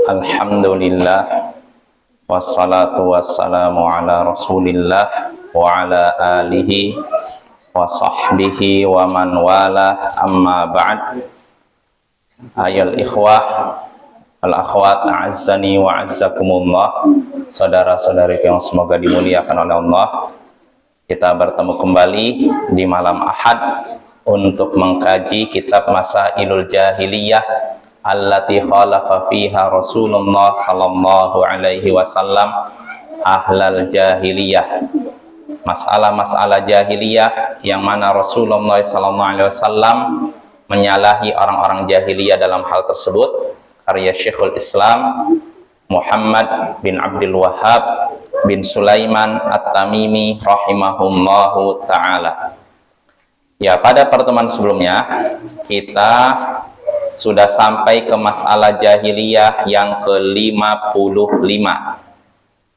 Alhamdulillah, wassalatu wassalamu ala rasulillah wa ala alihi wa sahbihi wa man wala, amma ba'd. Ayol ikhwah al akhwat, a'azzani wa a'azzakumullah, saudara-saudari yang semoga dimuliakan oleh Allah. Kita bertemu kembali di malam Ahad untuk mengkaji kitab Masailul Jahiliyah allati khalafa fiha Rasulullah sallallahu alaihi wasallam ahlal jahiliyah. Masalah-masalah jahiliyah yang mana Rasulullah sallallahu alaihi wasallam menyalahi orang-orang jahiliyah dalam hal tersebut, karya Syekhul Islam Muhammad bin Abdul Wahhab bin Sulaiman At-Tamimi rahimahullahu ta'ala. Ya, pada pertemuan sebelumnya kita sudah sampai ke masalah jahiliyah yang ke-55,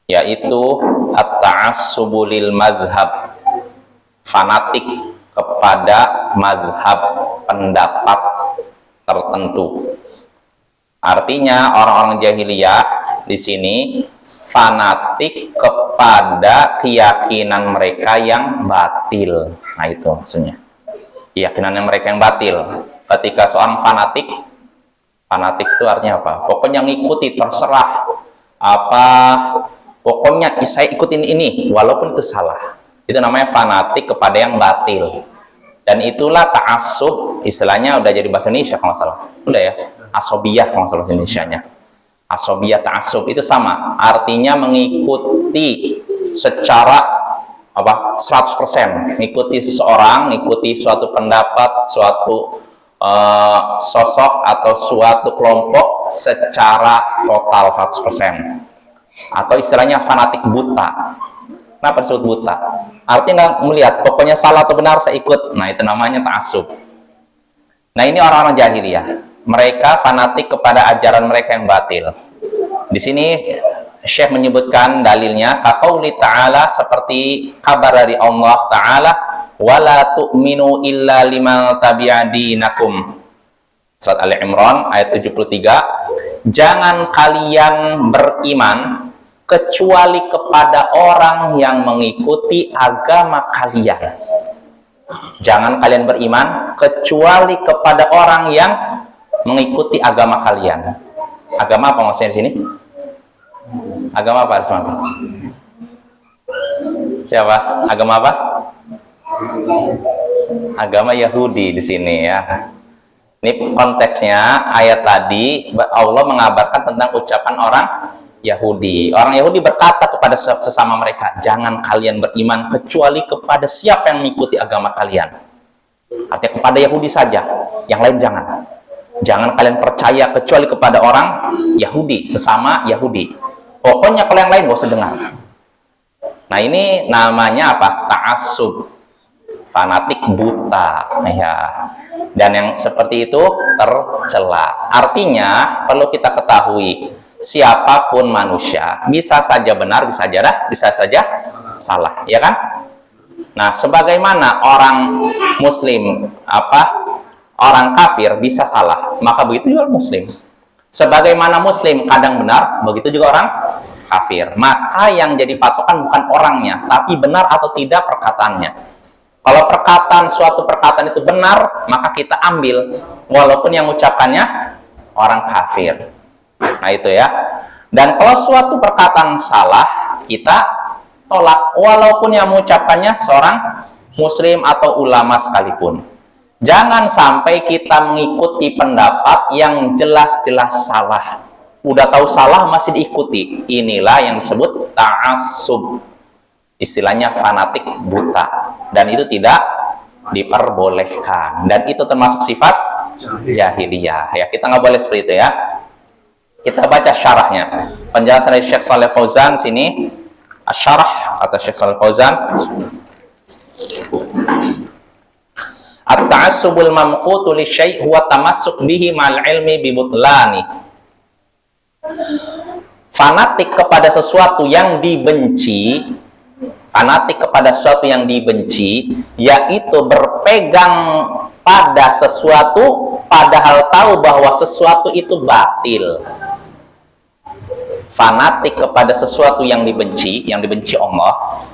yaitu at-ta'assubu lil madhab, fanatik kepada madhab, pendapat tertentu. Artinya orang-orang jahiliyah di sini fanatik kepada keyakinan mereka yang batil. Nah, itu maksudnya, keyakinan mereka yang batil. Ketika seorang fanatik itu artinya apa? Pokoknya ngikuti, terserah apa, pokoknya saya ikutin ini walaupun itu salah. Itu namanya fanatik kepada yang batil. Dan itulah ta'assub, istilahnya udah jadi bahasa Indonesia kalau nggak salah. Udah ya, asobiyah kalau nggak salah Indonesianya. Asobiyah, ta'assub itu sama, artinya mengikuti secara 100%, mengikuti seseorang, mengikuti suatu pendapat, suatu sosok atau suatu kelompok secara total 100%. Atau istilahnya fanatik buta. Kenapa disebut buta? Artinya nggak melihat, pokoknya salah atau benar saya ikut. Nah, itu namanya ta'assub. Nah, ini orang-orang jahiliyah. Mereka fanatik kepada ajaran mereka yang batil. Di sini Syekh menyebutkan dalilnya kaqauli ta'ala, seperti kabar dari Allah Ta'ala, wala tu'minu illa liman tabi'a dinakum. Surat Ali Imran ayat 73. Jangan kalian beriman kecuali kepada orang yang mengikuti agama kalian. Jangan kalian beriman kecuali kepada orang yang mengikuti agama kalian. Agama apa maksudnya di sini? Agama apa, Rasman? Siapa? Agama apa? Agama Yahudi di sini ya. Ini konteksnya ayat tadi, Allah mengabarkan tentang ucapan orang Yahudi. Orang Yahudi berkata kepada sesama mereka, jangan kalian beriman kecuali kepada siapa yang mengikuti agama kalian. Artinya kepada Yahudi saja, yang lain jangan. Jangan kalian percaya kecuali kepada orang Yahudi, sesama Yahudi. Pokoknya kalau yang lain gak usah dengar. Nah, ini namanya apa? Ta'assub, fanatik buta ya. Dan yang seperti itu tercela. Artinya perlu kita ketahui, siapapun manusia bisa saja benar, bisa saja salah, ya kan? Nah, sebagaimana orang muslim orang kafir bisa salah, maka begitu juga muslim. Sebagaimana muslim kadang benar, begitu juga orang kafir. Maka yang jadi patokan bukan orangnya, tapi benar atau tidak perkataannya. Kalau suatu perkataan itu benar, maka kita ambil walaupun yang ucapannya orang kafir. Nah, itu ya. Dan kalau suatu perkataan salah, kita tolak walaupun yang mengucapkannya seorang muslim atau ulama sekalipun. Jangan sampai kita mengikuti pendapat yang jelas-jelas salah. Udah tahu salah masih diikuti. Inilah yang disebut ta'assub. Istilahnya fanatik buta. Dan itu tidak diperbolehkan. Dan itu termasuk sifat jahiliyah. Ya, kita nggak boleh seperti itu ya. Kita baca syarahnya. Penjelasan dari Syekh Shalih Fauzan sini. Asy-syarah kata Syekh Shalih Fauzan. At-ta'assubul mamqutu li syai' huwa tamassuk bihi ma'al ilmi bi butlani. Fanatik kepada sesuatu yang dibenci, Fanatik kepada sesuatu yang dibenci, yaitu berpegang pada sesuatu padahal tahu bahwa sesuatu itu batil. Fanatik kepada sesuatu yang dibenci Allah,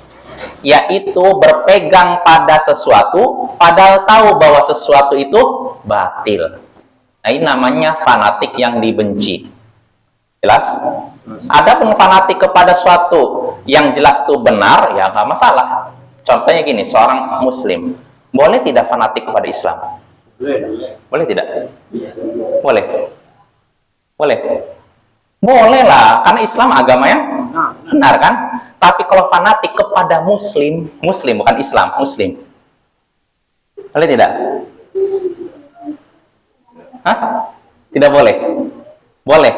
yaitu berpegang pada sesuatu padahal tahu bahwa sesuatu itu batil. Nah, ini namanya fanatik yang dibenci. Jelas? Adapun fanatik kepada sesuatu yang jelas itu benar, ya nggak masalah. Contohnya gini, seorang muslim boleh tidak fanatik kepada Islam? Boleh tidak? Boleh. Boleh lah, karena Islam agama yang benar kan? Tapi kalau fanatik kepada muslim bukan Islam, muslim. Boleh tidak? Hah? Tidak boleh? Boleh.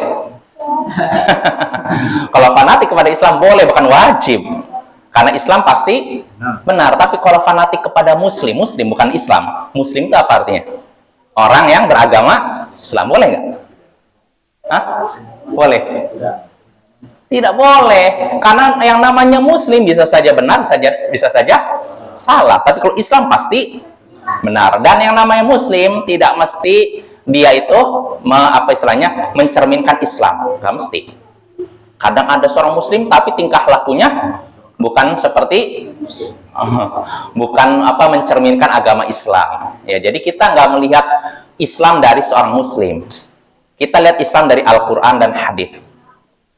Kalau fanatik kepada Islam boleh, bukan wajib. Karena Islam pasti benar. Tapi kalau fanatik kepada muslim bukan Islam. Muslim itu apa artinya? Orang yang beragama Islam, boleh nggak? Hah? Boleh? Tidak boleh. Karena yang namanya muslim bisa saja benar, bisa saja salah. Tapi kalau Islam pasti benar. Dan yang namanya muslim tidak mesti dia itu mencerminkan Islam, nggak mesti. Kadang ada seorang muslim tapi tingkah lakunya bukan seperti mencerminkan agama Islam. Ya, jadi kita nggak melihat Islam dari seorang muslim. Kita lihat Islam dari Al-Quran dan hadis.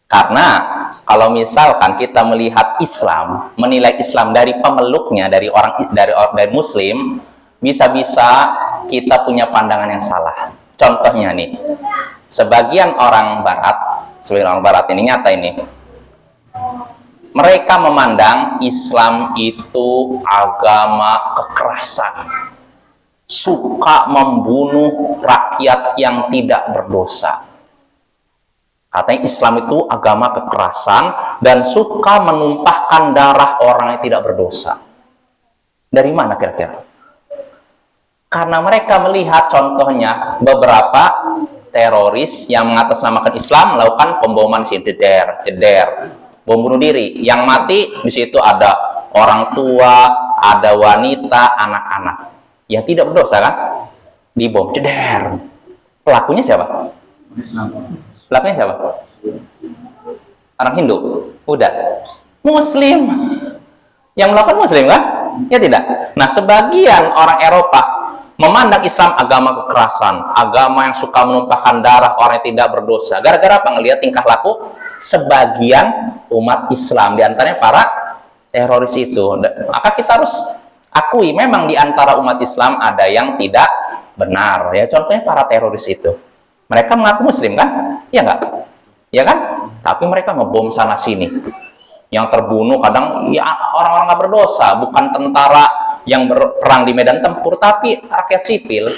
Karena kalau misalkan kita melihat Islam, menilai Islam dari pemeluknya, dari muslim, bisa-bisa kita punya pandangan yang salah. Contohnya nih, sebagian orang barat ini nyata ini, mereka memandang Islam itu agama kekerasan, suka membunuh rakyat yang tidak berdosa. Katanya Islam itu agama kekerasan dan suka menumpahkan darah orang yang tidak berdosa. Dari mana kira-kira? Karena mereka melihat contohnya beberapa teroris yang mengatasnamakan Islam melakukan pemboman jeder, bom bunuh diri. Yang mati di situ ada orang tua, ada wanita, anak-anak yang tidak berdosa kan? Dibom jeder. Pelakunya siapa? Pelakunya siapa? Orang Hindu? Udah. Muslim. Yang melakukan Muslim kan? Ya tidak. Nah, sebagian orang Eropa memandang Islam agama kekerasan, agama yang suka menumpahkan darah orang yang tidak berdosa. Gara-gara apa? Ngelihat tingkah laku sebagian umat Islam, diantaranya para teroris itu. Maka kita harus akui memang di antara umat Islam ada yang tidak benar. Ya, contohnya para teroris itu. Mereka mengaku Muslim kan? Ya enggak? Ya kan? Tapi mereka ngebom sana sini. Yang terbunuh kadang ya orang-orang nggak berdosa, bukan tentara yang berperang di medan tempur, tapi rakyat sipil,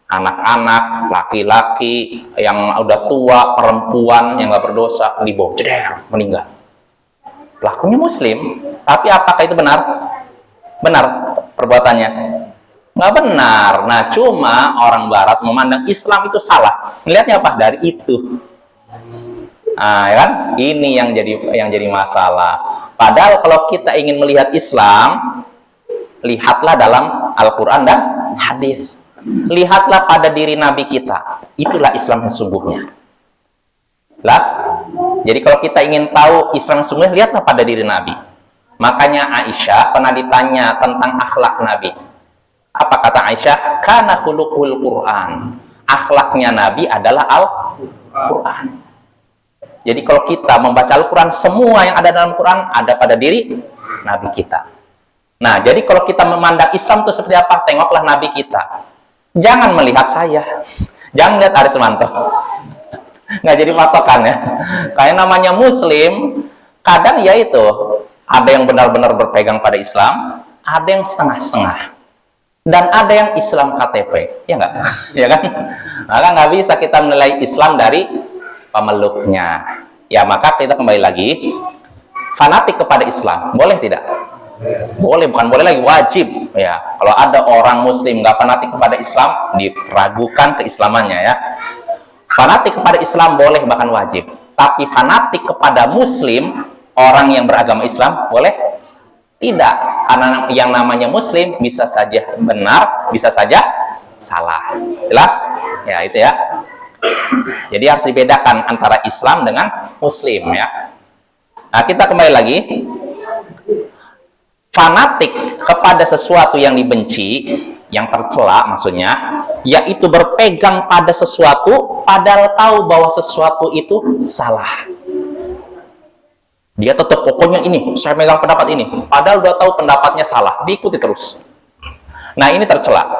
anak-anak, laki-laki yang udah tua, perempuan yang nggak berdosa dibom, jeder, meninggal. Pelakunya Muslim, tapi apakah itu benar? Benar perbuatannya? Nggak benar. Nah, cuma orang Barat memandang Islam itu salah. Melihatnya apa? Dari itu. Nah, ya kan? Ini yang jadi masalah. Padahal kalau kita ingin melihat Islam, lihatlah dalam Al-Quran dan hadis. Lihatlah pada diri Nabi kita. Itulah Islam yang sesungguhnya. Jelas? Jadi kalau kita ingin tahu Islam yang sesungguhnya, lihatlah pada diri Nabi. Makanya Aisyah pernah ditanya tentang akhlak Nabi. Apa kata Aisyah? Kana khuluqul Quran. Akhlaknya Nabi adalah Al-Quran. Jadi kalau kita membaca Al-Quran, semua yang ada dalam Quran ada pada diri Nabi kita. Nah, jadi kalau kita memandang Islam itu seperti apa? Tengoklah Nabi kita. Jangan melihat saya. Jangan melihat Aris Manto. Nggak jadi patokan ya. Kayak namanya Muslim, kadang ya itu, ada yang benar-benar berpegang pada Islam, ada yang setengah-setengah. Dan ada yang Islam KTP. Ya nggak? Ya kan? Maka nggak bisa kita menilai Islam dari pemeluknya. Ya, maka kita kembali lagi, fanatik kepada Islam boleh tidak? Boleh, bukan boleh lagi, wajib. Ya, kalau ada orang Muslim nggak fanatik kepada Islam, diragukan keislamannya ya. Fanatik kepada Islam boleh, bahkan wajib. Tapi fanatik kepada Muslim, orang yang beragama Islam, boleh? Tidak, karena yang namanya muslim bisa saja benar, bisa saja salah. Jelas? Ya, itu ya. Jadi harus dibedakan antara Islam dengan muslim ya. Nah, kita kembali lagi. Fanatik kepada sesuatu yang dibenci, yang tercela maksudnya, yaitu berpegang pada sesuatu padahal tahu bahwa sesuatu itu salah. Dia tetap pokoknya ini, saya megang pendapat ini, padahal udah tahu pendapatnya salah, diikuti terus. Nah, ini tercela.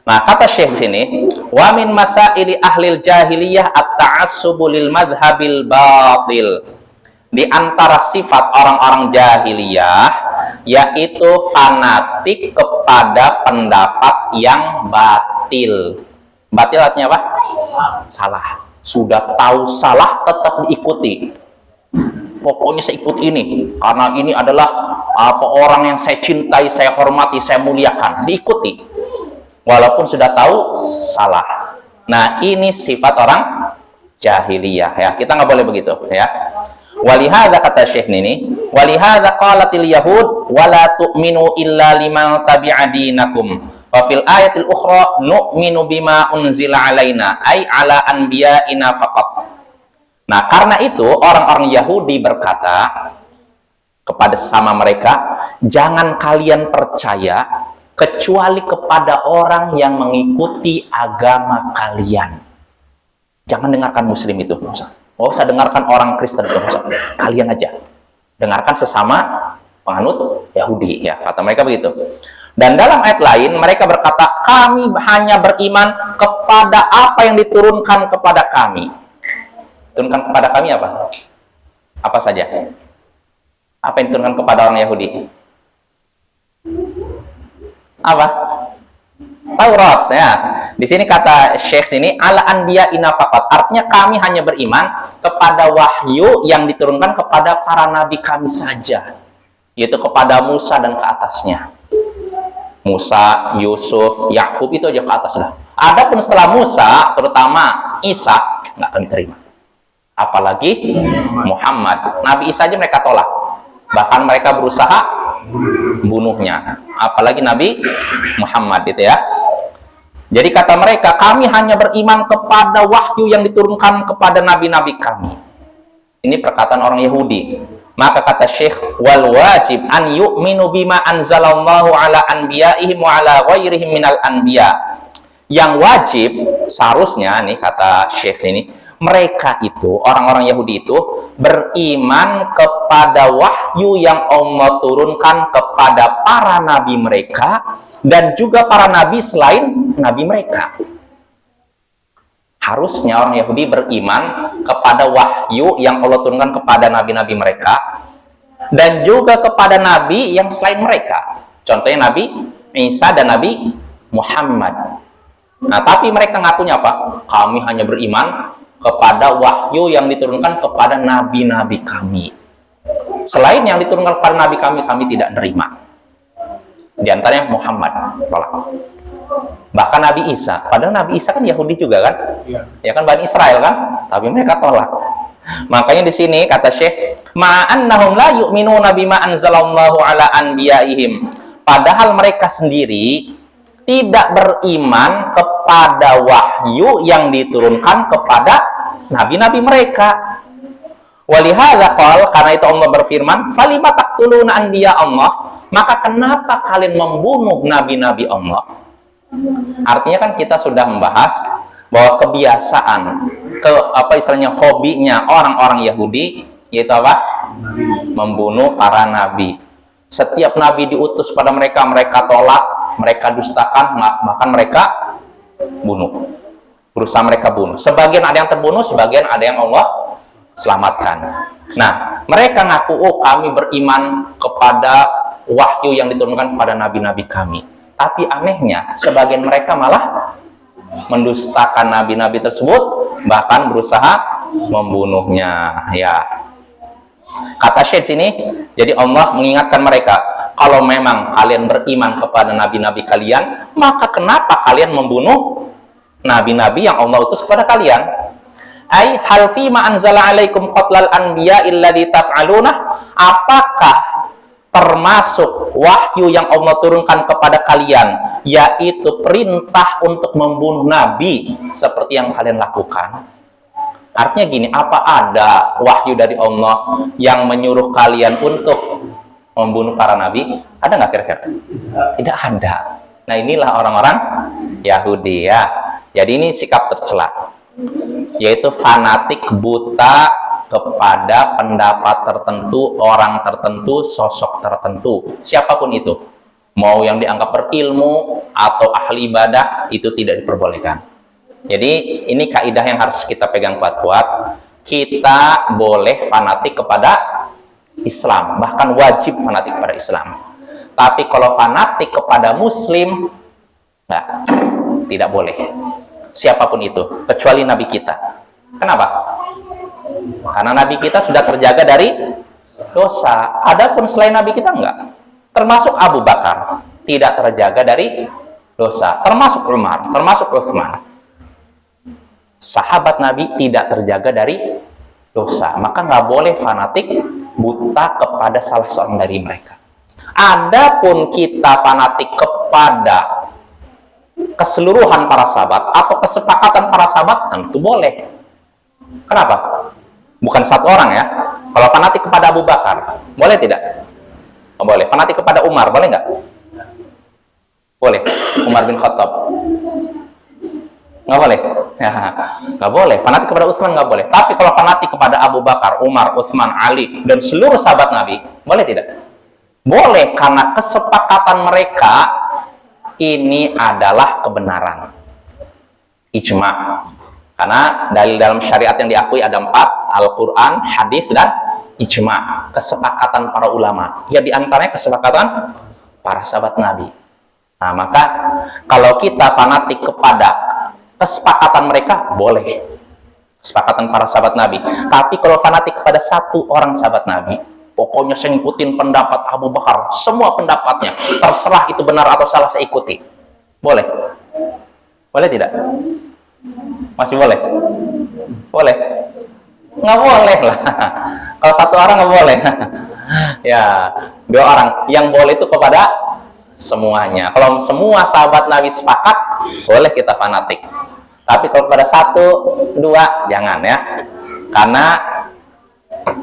Nah, kata Syekh di sini, wa min masaili ahlil jahiliyah at-ta'assubu lil madhhabil batil. Di antara sifat orang-orang jahiliyah yaitu fanatik kepada pendapat yang batil. Batil artinya apa? Salah. Sudah tahu salah tetap diikuti. Pokoknya saya ikut ini karena ini adalah orang yang saya cintai, saya hormati, saya muliakan, diikuti walaupun sudah tahu salah. Nah, ini sifat orang jahiliyah ya, kita nggak boleh begitu ya. Walihada kata Syekh ini, walihada qalatil yahud wala tu'minu illa liman tabi'a dinakum wa fil ayatil ukhra nu'minu bima unzila alaina ay ala anbiya'ina faqat. Nah, karena itu orang-orang Yahudi berkata kepada sesama mereka, jangan kalian percaya kecuali kepada orang yang mengikuti agama kalian. Jangan dengarkan muslim itu. Oh, saya dengarkan orang Kristen itu. Kalian aja. Dengarkan sesama penganut Yahudi. Ya, kata mereka begitu. Dan dalam ayat lain mereka berkata, kami hanya beriman kepada apa yang diturunkan kepada kami. Turunkan kepada kami apa? Apa saja? Apa yang diturunkan kepada orang Yahudi? Apa? Taurat ya. Di sini kata Syekh sini ala anbiya inafaqat. Artinya kami hanya beriman kepada wahyu yang diturunkan kepada para nabi kami saja. Yaitu kepada Musa dan ke atasnya. Musa, Yusuf, Yakub itu aja ke atas dah. Adapun setelah Musa, terutama Isa, nggak akan diterima. Apalagi Muhammad. Nabi Isa aja mereka tolak. Bahkan mereka berusaha bunuhnya. Apalagi Nabi Muhammad itu ya. Jadi kata mereka, kami hanya beriman kepada wahyu yang diturunkan kepada nabi-nabi kami. Ini perkataan orang Yahudi. Maka kata Syekh, wal wajib an yu'minu bima anzalallahu ala anbiya'ihim wa ala ghairihim minal anbiya. Yang wajib seharusnya nih kata Syekh ini, mereka itu, orang-orang Yahudi itu beriman kepada wahyu yang Allah turunkan kepada para nabi mereka dan juga para nabi selain nabi mereka. Harusnya orang Yahudi beriman kepada wahyu yang Allah turunkan kepada nabi-nabi mereka dan juga kepada nabi yang selain mereka. Contohnya Nabi Isa dan Nabi Muhammad. Nah, tapi mereka ngakunya apa? Kami hanya beriman kepada wahyu yang diturunkan kepada nabi-nabi kami. Selain yang diturunkan kepada nabi kami, kami tidak terima. Di antaranya Muhammad, tolak. Bahkan Nabi Isa, padahal Nabi Isa kan Yahudi juga kan? Ya kan Bani Israel kan? Tapi mereka tolak. Makanya di sini kata Syekh, ma'annahum la yu'minuna bima anzalallahu ala anbiya'ihim. Padahal mereka sendiri tidak beriman kepada wahyu yang diturunkan kepada nabi-nabi mereka. Walihadza qala, karena itu Allah berfirman, falima taqtuluna anbiya Allah, maka kenapa kalian membunuh nabi-nabi Allah? Artinya kan kita sudah membahas bahwa kebiasaan istilahnya hobinya orang-orang Yahudi yaitu apa? Membunuh para nabi. Setiap nabi diutus pada mereka, mereka tolak, mereka dustakan, bahkan mereka bunuh. Berusaha mereka bunuh. Sebagian ada yang terbunuh, sebagian ada yang Allah selamatkan. Nah, mereka ngaku, oh kami beriman kepada wahyu yang diturunkan kepada nabi-nabi kami. Tapi anehnya, sebagian mereka malah mendustakan nabi-nabi tersebut, bahkan berusaha membunuhnya. Ya, kata Syekh sini, jadi Allah mengingatkan mereka, kalau memang kalian beriman kepada nabi-nabi kalian, maka kenapa kalian membunuh nabi-nabi yang Allah utus kepada kalian? Ai hal fi ma anzala alaikum qatlal anbiya illadzi taf'aluna? Apakah termasuk wahyu yang Allah turunkan kepada kalian, yaitu perintah untuk membunuh nabi seperti yang kalian lakukan. Artinya gini, apa ada wahyu dari Allah yang menyuruh kalian untuk membunuh para nabi? Ada nggak kira-kira? Tidak ada. Nah, inilah orang-orang Yahudi ya. Jadi ini sikap tercela, yaitu fanatik buta kepada pendapat tertentu, orang tertentu, sosok tertentu, siapapun itu. Mau yang dianggap berilmu atau ahli ibadah, itu tidak diperbolehkan. Jadi ini kaidah yang harus kita pegang kuat-kuat. Kita boleh fanatik kepada Islam, bahkan wajib fanatik kepada Islam. Tapi kalau fanatik kepada Muslim, nah, tidak boleh. Siapapun itu, kecuali Nabi kita. Kenapa? Karena Nabi kita sudah terjaga dari dosa. Adapun selain Nabi kita enggak. Termasuk Abu Bakar tidak terjaga dari dosa. Termasuk Umar, termasuk Utsman. Sahabat Nabi tidak terjaga dari dosa. Maka nggak boleh fanatik buta kepada salah seorang dari mereka. Adapun kita fanatik kepada keseluruhan para sahabat atau kesepakatan para sahabat, tentu boleh. Kenapa? Bukan satu orang ya. Kalau fanatik kepada Abu Bakar, boleh tidak? Oh, boleh. Fanatik kepada Umar, boleh nggak? Boleh. Umar bin Khattab. Nggak boleh? Ya, nggak boleh. Fanatik kepada Utsman nggak boleh. Tapi kalau fanatik kepada Abu Bakar, Umar, Utsman, Ali, dan seluruh sahabat Nabi, boleh tidak? Boleh, karena kesepakatan mereka ini adalah kebenaran. Ijma'. Karena dalil dalam syariat yang diakui ada 4, Al-Quran, hadis, dan ijma'. Kesepakatan para ulama. Ya, diantaranya kesepakatan para sahabat Nabi. Nah, maka kalau kita fanatik kepada kesepakatan mereka, boleh. Kesepakatan para sahabat Nabi. Tapi kalau fanatik kepada satu orang sahabat Nabi, pokoknya saya ngikutin pendapat Abu Bakar, semua pendapatnya, terserah itu benar atau salah, saya ikuti. Boleh? Boleh tidak? Masih boleh? Boleh? Nggak boleh lah. Kalau satu orang nggak boleh. Ya, 2 orang. Yang boleh itu kepada semuanya. Kalau semua sahabat Nabi sepakat, boleh kita fanatik. Tapi kalau pada 1, 2, jangan ya. Karena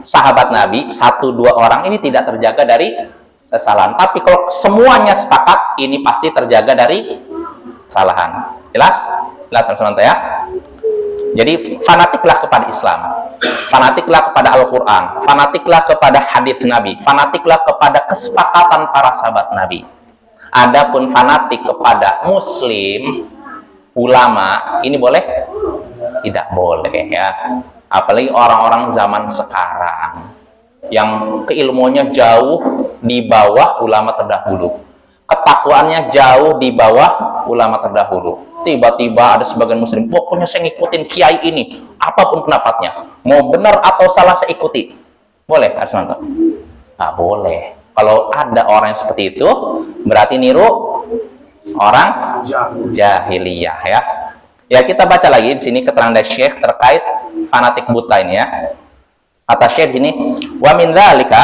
sahabat Nabi 1-2 orang ini tidak terjaga dari kesalahan. Tapi kalau semuanya sepakat, ini pasti terjaga dari kesalahan. Jelas? Jelas teman-teman ya. Jadi fanatiklah kepada Islam, fanatiklah kepada Al-Quran, fanatiklah kepada hadis Nabi, fanatiklah kepada kesepakatan para sahabat Nabi. Adapun fanatik kepada Muslim, ulama, ini boleh? Tidak boleh ya. Apalagi orang-orang zaman sekarang yang keilmuannya jauh di bawah ulama terdahulu, ketakwaannya jauh di bawah ulama terdahulu. Tiba-tiba ada sebagian muslim, pokoknya saya ngikutin kiai ini, apapun pendapatnya, mau benar atau salah saya ikuti. Boleh, harus nonton? Nggak boleh. Kalau ada orang yang seperti itu, berarti niru orang jahiliyah ya. Ya, kita baca lagi di sini keterangan dari Syekh terkait fanatik buta ini ya. Kata Syekh di sini, wa min dzalika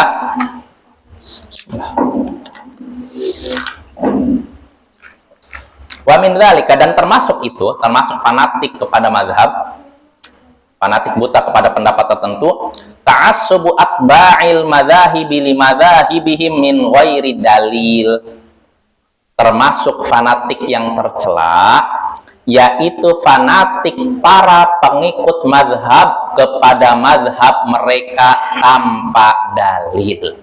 wa min dzalika, dan termasuk itu, termasuk fanatik kepada mazhab, fanatik buta kepada pendapat tertentu, ta'assubu atba'il madzahibi li madzahibihim min ghairi dalil. Termasuk fanatik yang tercela, yaitu fanatik para pengikut mazhab kepada mazhab mereka tanpa dalil.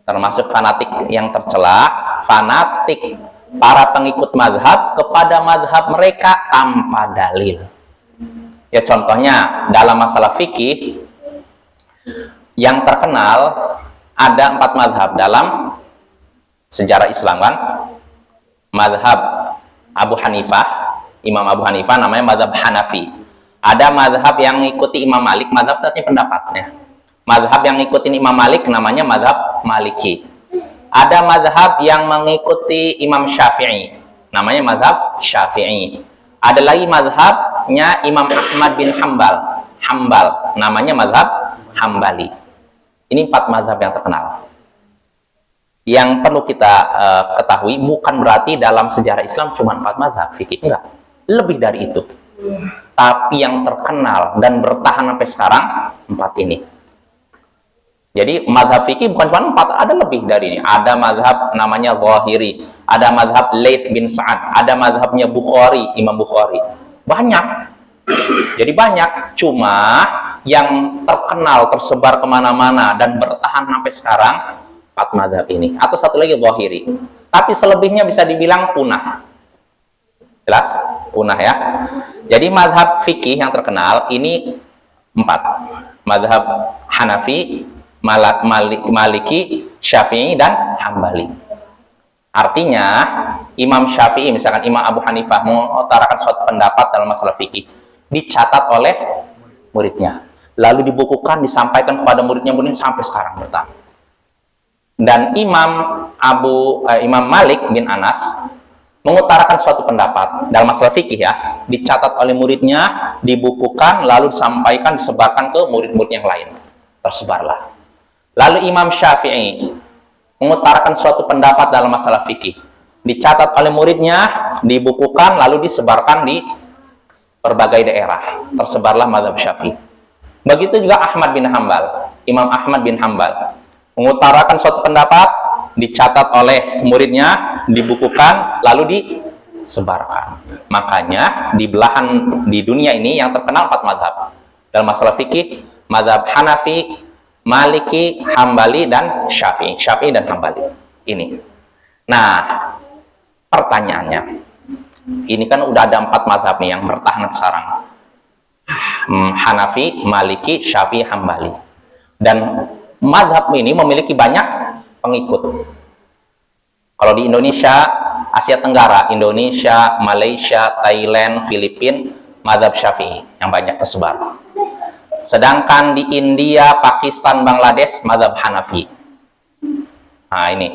Termasuk fanatik yang tercela, fanatik para pengikut mazhab kepada mazhab mereka tanpa dalil. Ya, contohnya dalam masalah fikih yang terkenal ada 4 mazhab dalam sejarah Islam kan. Mazhab Abu Hanifah, Imam Abu Hanifah namanya mazhab Hanafi. Ada mazhab yang mengikuti Imam Malik, mazhab artinya pendapatnya. Mazhab yang ngikutin Imam Malik namanya mazhab Maliki. Ada mazhab yang mengikuti Imam Syafi'i, namanya mazhab Syafi'i. Ada lagi mazhabnya Imam Ahmad bin Hambal, namanya mazhab Hambali. Ini 4 mazhab yang terkenal. yang perlu kita ketahui bukan berarti dalam sejarah Islam cuma 4 mazhab fikih, enggak, lebih dari itu. Tapi yang terkenal dan bertahan sampai sekarang 4 ini. Jadi mazhab fikih bukan cuma 4, ada lebih dari ini. Ada mazhab namanya Zahiri, ada mazhab Laits bin Sa'ad, ada mazhabnya Bukhari, Imam Bukhari. Banyak. Jadi banyak, cuma yang terkenal, tersebar kemana-mana dan bertahan sampai sekarang 4 mazhab ini. Atau satu lagi Zahiri. Tapi selebihnya bisa dibilang punah. Jelas? Punah ya. Jadi mazhab fikih yang terkenal ini 4. Mazhab Hanafi, Maliki, Syafi'i, dan Hambali. Artinya, Imam Syafi'i, misalkan Imam Abu Hanifah mengutarakan suatu pendapat dalam masalah fikih, dicatat oleh muridnya. Lalu dibukukan, disampaikan kepada muridnya sampai sekarang bertahan. Dan Imam Malik bin Anas mengutarakan suatu pendapat dalam masalah fikih ya, dicatat oleh muridnya, dibukukan, lalu disampaikan, disebarkan ke murid-murid yang lain. Tersebarlah. Lalu Imam Syafi'i mengutarakan suatu pendapat dalam masalah fikih, dicatat oleh muridnya, dibukukan, lalu disebarkan di berbagai daerah. Tersebarlah mazhab Syafi'i. Begitu juga Ahmad bin Hambal, Imam Ahmad bin Hambal mengutarakan suatu pendapat, dicatat oleh muridnya, dibukukan, lalu disebarkan. Makanya di belahan di dunia ini yang terkenal 4 mazhab dalam masalah fikih, mazhab Hanafi, Maliki, Hambali, dan Syafi'i. Syafi'i dan Hambali. Ini. Nah, pertanyaannya, ini kan udah ada 4 mazhab nih yang bertahan sekarang. Hanafi, Maliki, Syafi'i, Hambali. Dan mazhab ini memiliki banyak pengikut. Kalau di Indonesia, Asia Tenggara, Indonesia, Malaysia, Thailand, Filipina, mazhab Syafi'i yang banyak tersebar. Sedangkan di India, Pakistan, Bangladesh, mazhab Hanafi. Nah ini.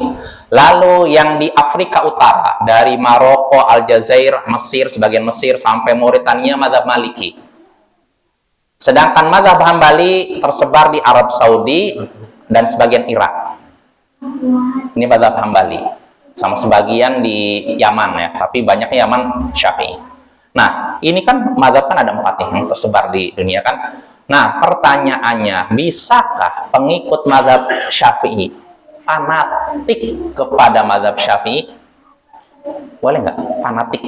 Lalu yang di Afrika Utara, dari Maroko, Aljazair, Mesir, sebagian Mesir, sampai Mauritania, mazhab Maliki. Sedangkan mazhab Hambali tersebar di Arab Saudi dan sebagian Irak. Ini mazhab Hambali. Sama sebagian di Yaman ya, tapi banyaknya Yaman Syafi'i. Nah, ini kan mazhab kan ada 4 nih yang tersebar di dunia kan. Nah, pertanyaannya, bisakah pengikut mazhab Syafi'i fanatik kepada mazhab Syafi'i? Boleh nggak? Fanatik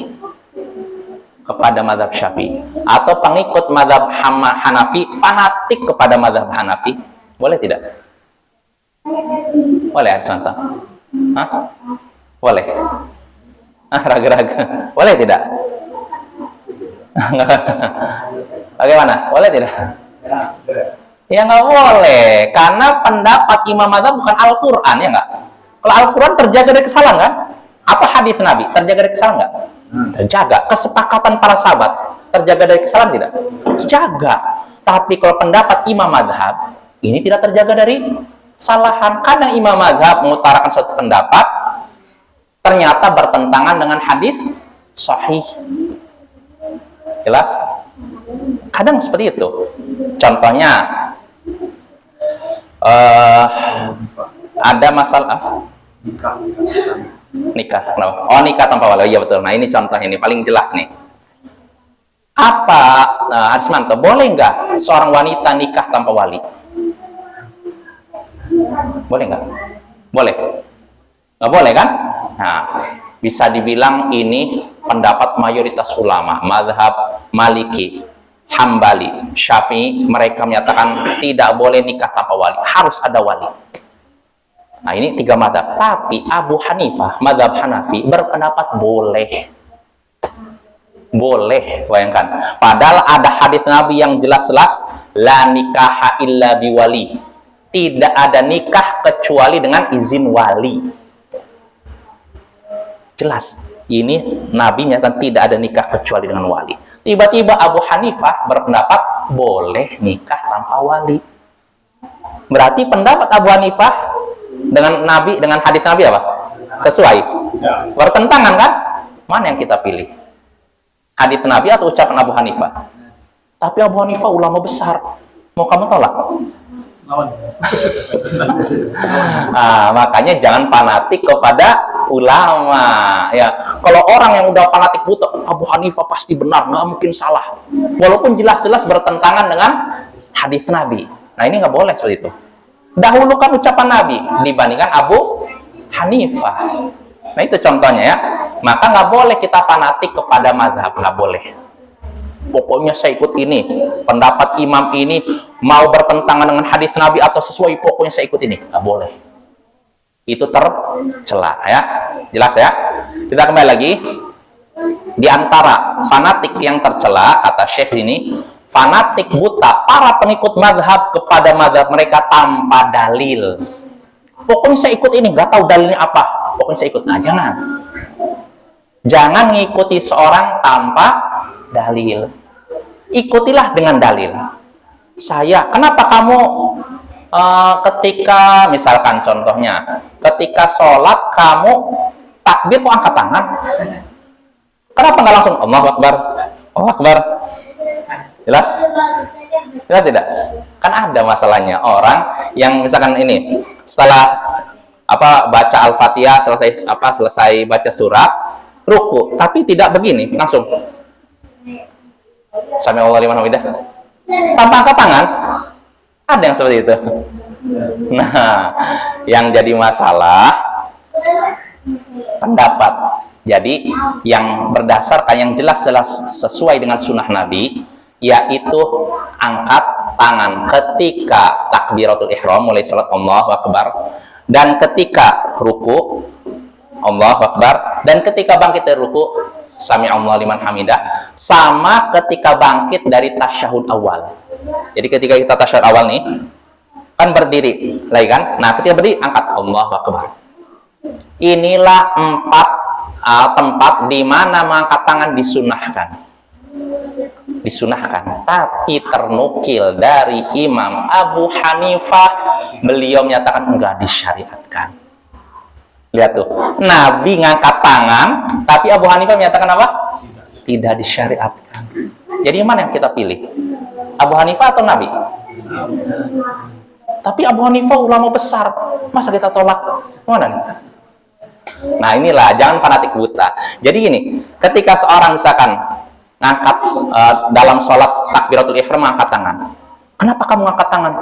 kepada mazhab Syafi'i. Atau pengikut mazhab Hanafi fanatik kepada mazhab Hanafi? Boleh tidak? Boleh ada contoh? Hah? Boleh? Ragu-ragu. Boleh tidak? Bagaimana? Boleh tidak? Ya nggak boleh, karena pendapat Imam Mazhab bukan Al-Quran, ya nggak? Kalau Al-Quran terjaga dari kesalahan kan? Apa hadis Nabi terjaga dari kesalahan nggak? Terjaga. Kesepakatan para sahabat terjaga dari kesalahan tidak? Terjaga. Tapi kalau pendapat Imam Mazhab ini tidak terjaga dari kesalahan. Kadang Imam Mazhab mengutarakan suatu pendapat ternyata bertentangan dengan hadis sahih. Jelas? Kadang seperti itu. Contohnya, ada masalah nikah. Oh, nikah tanpa wali. Iya betul. Nah ini contoh ini paling jelas nih. Apa, Arismanto, boleh nggak seorang wanita nikah tanpa wali? Boleh nggak? Boleh. Nggak boleh kan? Nah, bisa dibilang ini pendapat mayoritas ulama, mazhab Maliki, Hambali, Syafi'i, mereka menyatakan tidak boleh nikah tanpa wali, harus ada wali. Nah ini 3 mazhab. Tapi Abu Hanifah, mazhab Hanafi, berpendapat boleh. Boleh, bayangkan. Padahal ada hadis Nabi yang jelas-jelas, la nikaha illa biwali. Tidak ada nikah kecuali dengan izin wali. Jelas. Ini Nabi nyatakan tidak ada nikah kecuali dengan wali. Tiba-tiba Abu Hanifah berpendapat boleh nikah tanpa wali. Berarti pendapat Abu Hanifah dengan Nabi, dengan hadis Nabi apa? Sesuai. Bertentangan kan? Mana yang kita pilih? Hadis Nabi atau ucapan Abu Hanifah? Tapi Abu Hanifah ulama besar. Mau kamu tolak? Makanya jangan fanatik kepada ulama. Ya, kalau orang yang udah fanatik buta, Abu Hanifah pasti benar, nggak mungkin salah. Walaupun jelas-jelas bertentangan dengan hadis Nabi. Nah, ini nggak boleh seperti itu. Dahulukan ucapan Nabi dibandingkan Abu Hanifah. Nah, itu contohnya ya. Maka nggak boleh kita fanatik kepada mazhab, nggak boleh. Pokoknya saya ikut ini, pendapat imam ini mau bertentangan dengan hadis Nabi atau sesuai, pokoknya saya ikut ini, nggak boleh. Itu tercela ya, jelas ya. Kita kembali lagi. Di antara fanatik yang tercela, kata Syekh ini, fanatik buta, para pengikut mazhab kepada mazhab mereka tanpa dalil. Pokoknya saya ikut ini, nggak tahu dalilnya apa, pokoknya saya ikut. Nah, jangan ngikuti seorang tanpa dalil. Ikutilah dengan dalil. Kenapa kamu ketika, misalkan contohnya, ketika sholat kamu takbir kok angkat tangan? Kenapa nggak langsung Allahu Akbar, Allahu Akbar? Jelas? Jelas tidak? Kan ada masalahnya orang yang misalkan ini setelah baca Al-Fatihah, selesai baca surat, ruku, tapi tidak begini langsung Sami Allah liman hamidah tanpa angkat tangan. Ada yang seperti itu. Nah, yang jadi masalah pendapat. Jadi yang berdasarkan, yang jelas-jelas sesuai dengan sunnah Nabi, yaitu angkat tangan ketika takbiratul ihram, mulai salat Allahu Akbar, dan ketika ruku Allahu Akbar, dan ketika bangkit dari ruku Sami Allah liman hamidah, sama ketika bangkit dari tasyahud awal. Jadi ketika kita tasyahud awal nih, kan berdiri lagi kan? Nah, ketika berdiri angkat Allahu Akbar. Inilah 4 tempat di mana mengangkat tangan disunahkan. Tapi ternukil dari Imam Abu Hanifah, beliau menyatakan enggak disyariatkan. Lihat tuh, Nabi ngangkat tangan, tapi Abu Hanifah menyatakan apa? Tidak disyariatkan. Jadi mana yang kita pilih? Abu Hanifah atau Nabi? Tapi Abu Hanifah ulama besar, masa kita tolak? Mana nih? Nah, inilah, jangan fanatik buta. Jadi gini, ketika seorang misalkan ngangkat dalam sholat takbiratul ihram ngangkat tangan. Kenapa kamu ngangkat tangan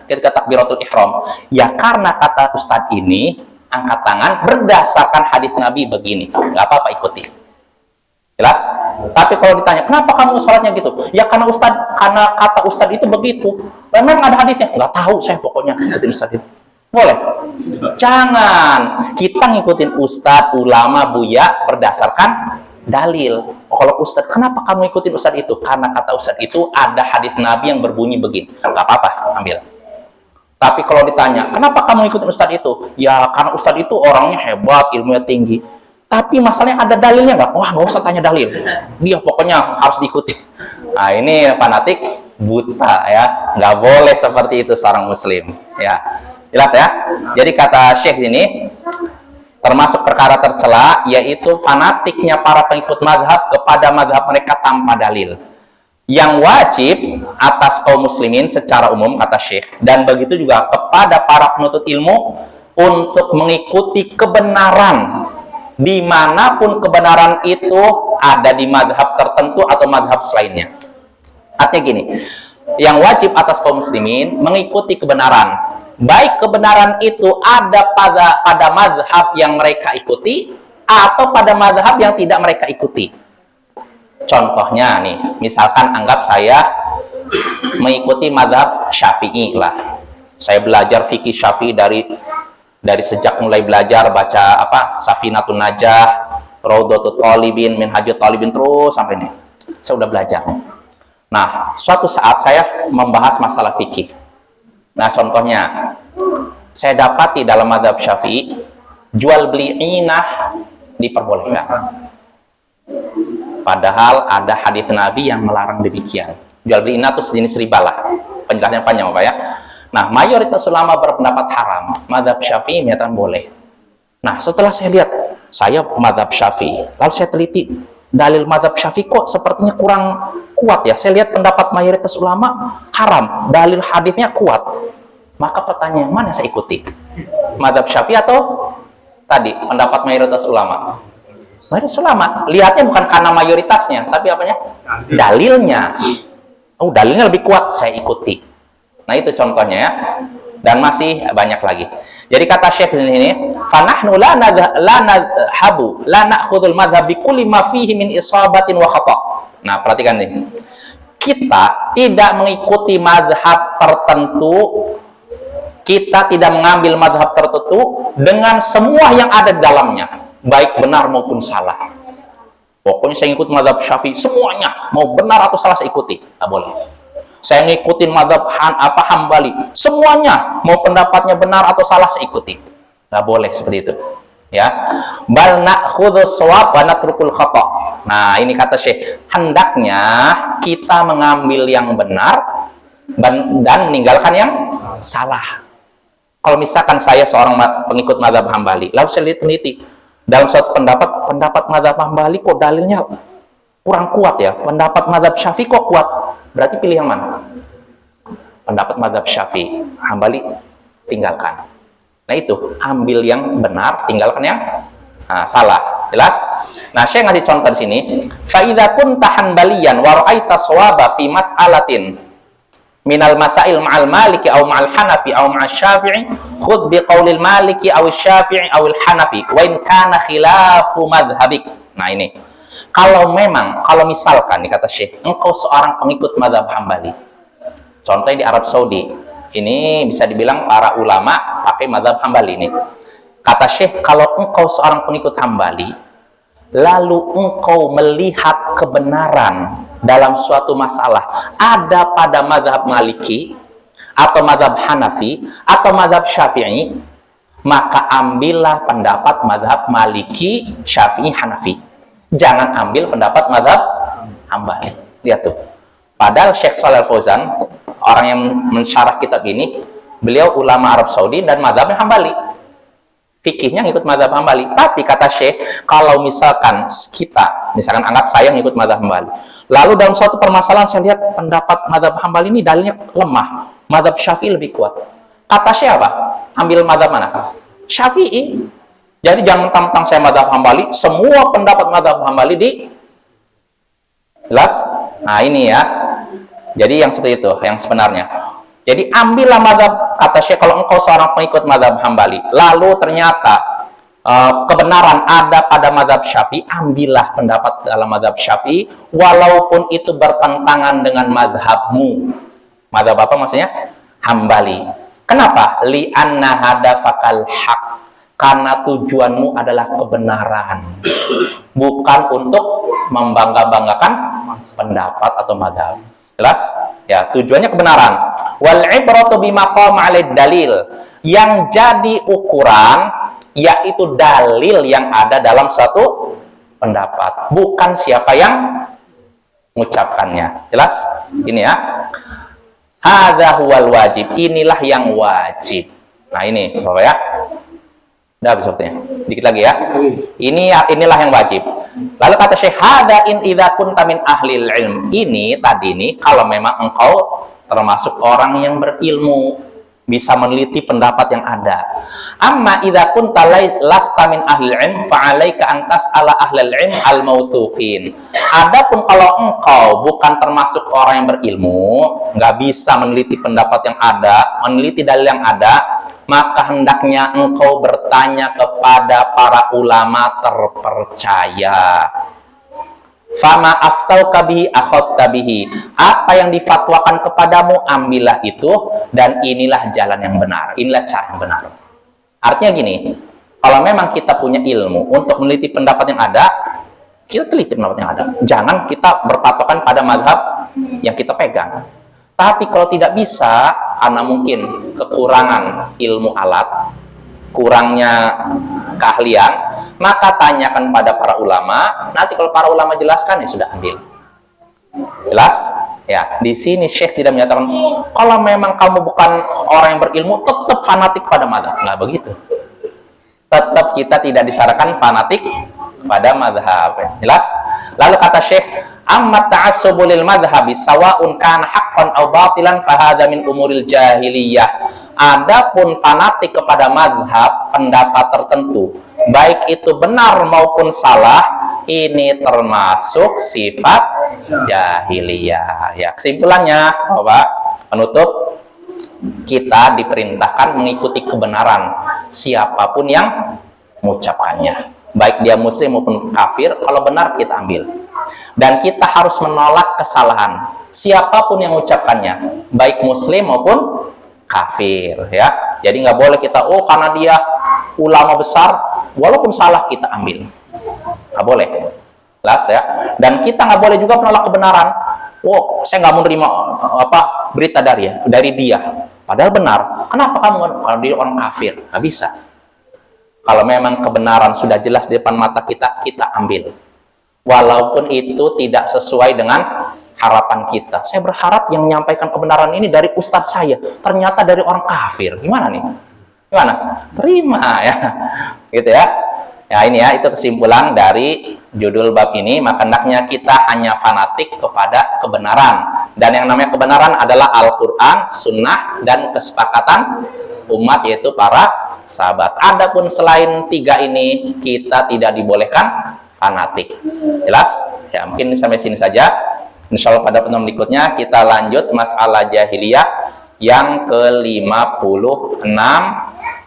ketika takbiratul ihram? Ya karena kata Ustadz ini, angkat tangan berdasarkan hadis Nabi begini. Nggak apa-apa, ikuti. Jelas? Tapi kalau ditanya, kenapa kamu sholatnya gitu? Ya karena kata Ustadz itu begitu. Memang ada hadisnya? Nggak tahu saya, pokoknya ikutin Ustadz itu. Boleh? Jangan. Kita ngikutin Ustadz, ulama, buya berdasarkan dalil. Kalau Ustadz, kenapa kamu ikutin Ustadz itu? Karena kata Ustadz itu ada hadis Nabi yang berbunyi begini. Nggak apa-apa, ambil. Tapi kalau ditanya, kenapa kamu ikutin Ustadz itu? Ya karena Ustadz itu orangnya hebat, ilmunya tinggi. Tapi masalahnya ada dalilnya nggak? Wah, nggak usah tanya dalil. Dia pokoknya harus diikuti. Nah, ini fanatik buta ya. Nggak boleh seperti itu seorang muslim. Ya, jelas ya? Jadi kata Syekh ini, termasuk perkara tercela, yaitu fanatiknya para pengikut mazhab kepada mazhab mereka tanpa dalil. Yang wajib atas kaum muslimin secara umum, kata Syekh, dan begitu juga kepada para penuntut ilmu, untuk mengikuti kebenaran dimanapun kebenaran itu ada di mazhab tertentu atau mazhab selainnya. Artinya gini, yang wajib atas kaum muslimin mengikuti kebenaran, baik kebenaran itu ada pada mazhab yang mereka ikuti atau pada mazhab yang tidak mereka ikuti. Contohnya nih, misalkan anggap saya mengikuti mazhab Syafi'i lah. Saya belajar fikih Syafi'i dari sejak mulai belajar baca Safinatun Najah, Raudhatut Thalibin, Minhajut Thalibin, terus sampai nih. Saya udah belajar. Nah, suatu saat saya membahas masalah fikih. Nah, contohnya saya dapati dalam mazhab Syafi'i jual beli inah diperbolehkan. Padahal ada hadis Nabi yang melarang demikian. Jual beli inah itu sejenis riba lah. Penjelasannya panjang Bapak ya. Nah, mayoritas ulama berpendapat haram. Mazhab Syafi'i menyatakan boleh. Nah, setelah saya lihat, saya mazhab Syafi'i, lalu saya teliti dalil mazhab Syafi'i kok sepertinya kurang kuat ya. Saya lihat pendapat mayoritas ulama haram, dalil hadisnya kuat. Maka pertanyaan, mana saya ikuti? Mazhab Syafi'i atau tadi pendapat mayoritas ulama? Mayoritas ulama. Lihatnya bukan karena mayoritasnya, tapi apanya? Dalilnya. Oh, dalilnya lebih kuat, saya ikuti. Nah, itu contohnya ya. Dan masih banyak lagi. Jadi kata Syekh ini, "Fanahnu la nadhabu la na'khudhul madhhab bi kulli ma fihi min isabatin wa khata'." Nah, perhatikan nih. Kita tidak mengikuti mazhab tertentu, kita tidak mengambil mazhab tertentu dengan semua yang ada di dalamnya, baik benar maupun salah. Pokoknya saya ikut mazhab Syafi'i semuanya, mau benar atau salah saya ikuti. Tidak boleh. Saya ngikutin mazhab Hambali semuanya, mau pendapatnya benar atau salah saya ikuti. Tidak boleh seperti itu. Ya, bal na'khudhus shawab wa natrukul khata'. Nah, ini kata Syekh, hendaknya kita mengambil yang benar dan meninggalkan yang salah. Kalau misalkan saya seorang pengikut mazhab Hambali, lalu saya teliti dalam suatu pendapat mazhab Hambali kok dalilnya kurang kuat ya, pendapat mazhab Syafi'i kok kuat, berarti pilih yang mana? Pendapat mazhab Syafi'i, Hambali tinggalkan. Nah, itu ambil yang benar, tinggalkan yang salah. Jelas? Nah, saya ngasih contoh di sini. Fa idza kunta hanbaliyan wa ra'aita shawaba fi mas'alatin minal masail ma'al maliki aw ma'al hanafi aw ma'al syafi'i khudh bi qaulil maliki aw syafi'i aw al hanafi wa in kana khilafu madhhabik. Nah, ini kalau misalkan nih kata Syekh, engkau seorang pengikut mazhab Hambali, contohnya di Arab Saudi, ini bisa dibilang para ulama pakai mazhab Hambali ini. Kata Syekh, kalau engkau seorang pengikut Hambali, lalu engkau melihat kebenaran dalam suatu masalah ada pada mazhab Maliki atau mazhab Hanafi atau mazhab Syafi'i, maka ambillah pendapat mazhab Maliki, Syafi'i, Hanafi. Jangan ambil pendapat mazhab Hambali. Lihat tuh. Padahal Syekh Shalih Al-Fauzan, orang yang mensyarah kitab ini, beliau ulama Arab Saudi dan mazhabnya Hambali. Fikihnya ngikut mazhab Hambali. Tapi kata Syekh, kalau misalkan anggap saya ngikut mazhab Hambali, lalu dalam suatu permasalahan saya lihat pendapat mazhab Hambali ini dalilnya lemah, mazhab Syafi'i lebih kuat. Kata Syekh apa? Ambil mazhab mana? Syafi'i. Jadi jangan mentang-mentang saya mazhab Hambali, semua pendapat mazhab Hambali di jelas. Nah, ini ya. Jadi yang seperti itu, yang sebenarnya. Jadi ambillah mazhab, kata Syekh, kalau engkau seorang pengikut mazhab Hambali, lalu ternyata kebenaran ada pada mazhab Syafi'i, ambillah pendapat dalam mazhab Syafi'i, walaupun itu bertentangan dengan mazhabmu. Mazhab apa maksudnya? Hambali. Kenapa? Li'anna hadafakal haq. Karena tujuanmu adalah kebenaran, bukan untuk membangga-banggakan pendapat atau mazhab. Jelas? Ya, tujuannya kebenaran. Wal ibratu bima qama 'alai dalil. Yang jadi ukuran yaitu dalil yang ada dalam suatu pendapat, bukan siapa yang mengucapkannya. Jelas? Ini ya. Hadza huwal wajib. Inilah yang wajib. Nah, ini Bapak ya. Udah habis waktunya. Dikit lagi ya. Inilah yang wajib. Lalu kata Syekh, hada in idza kunta min ahlil ilm. Ini tadi nih kalau memang engkau termasuk orang yang berilmu, bisa meneliti pendapat yang ada. Amma idza kunta lasta min ahlil ilm fa 'alaika an tas'ala ahlal ilm al mawthuqin. Adapun kalau engkau bukan termasuk orang yang berilmu, nggak bisa meneliti pendapat yang ada, meneliti dalil yang ada, maka hendaknya engkau bertanya kepada para ulama terpercaya. Fama aftauka bihi akhadta bihi. Apa yang difatwakan kepadamu, ambillah itu, dan inilah jalan yang benar. Inilah cara yang benar. Artinya gini, kalau memang kita punya ilmu untuk meneliti pendapat yang ada, kita teliti pendapat yang ada. Jangan kita berpatokan pada mazhab yang kita pegang. Tapi kalau tidak bisa, karena mungkin kekurangan ilmu alat, kurangnya keahlian, maka tanyakan pada para ulama. Nanti kalau para ulama jelaskan, ya sudah ambil. Jelas? Ya, di sini Syekh tidak menyatakan kalau memang kamu bukan orang yang berilmu, tetap fanatik pada mazhab. Nggak begitu. Tetap kita tidak disarankan fanatik pada mazhab. Jelas? Lalu kata Syekh, amma ta'assubu lil madhhabi sawa'un kana haqqan aw batilan fa hadha min umuril jahiliyah Adapun fanatik kepada madhab pendapat tertentu, baik itu benar maupun salah, ini termasuk sifat jahiliyah. Ya, kesimpulannya, Bapak, penutup, kita diperintahkan mengikuti kebenaran siapapun yang mengucapkannya, baik dia muslim maupun kafir. Kalau benar kita ambil, dan kita harus menolak kesalahan siapapun yang mengucapkannya, baik muslim maupun kafir. Ya, jadi nggak boleh kita karena dia ulama besar walaupun salah kita ambil, nggak boleh. Jelas ya. Dan kita nggak boleh juga menolak kebenaran. Saya nggak mau terima berita dari dia padahal benar. Kenapa kamu? Kalau dia orang kafir, nggak bisa. Kalau memang kebenaran sudah jelas di depan mata kita, kita ambil, walaupun itu tidak sesuai dengan harapan kita. Saya berharap yang menyampaikan kebenaran ini dari ustadz saya, ternyata dari orang kafir. Gimana nih? Gimana? Terima ya. Gitu ya. Ya, ini ya, itu kesimpulan dari judul bab ini. Maka hendaknya kita hanya fanatik kepada kebenaran. Dan yang namanya kebenaran adalah Al-Quran, Sunnah, dan kesepakatan umat, yaitu para sahabat. Adapun selain tiga ini, kita tidak dibolehkan fanatik. Jelas? Ya, mungkin sampai sini saja. Insya Allah pada pertemuan berikutnya kita lanjut masalah jahiliyah yang ke-56,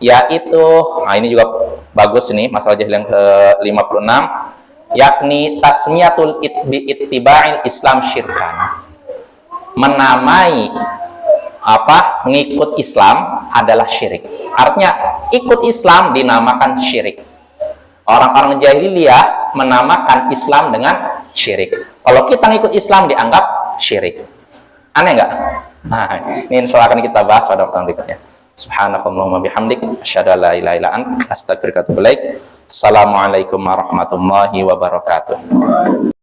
yaitu, ini juga bagus nih, masalah jahiliyah yang ke-56, yakni tasmiyatul ittiba'il Islam syirkan. Menamai mengikut Islam adalah syirik. Artinya ikut Islam dinamakan syirik. Orang-orang jahiliyah menamakan Islam dengan syirik. Kalau kita ngikut Islam dianggap syirik. Aneh nggak? Nah, ini insya Allah akan kita bahas pada pertemuan berikutnya. Subhanakallahumma bihamdik, asyhadu an la ilaha illa anta, astaghfiruka wa atubu ilaik. Assalamualaikum warahmatullahi wabarakatuh.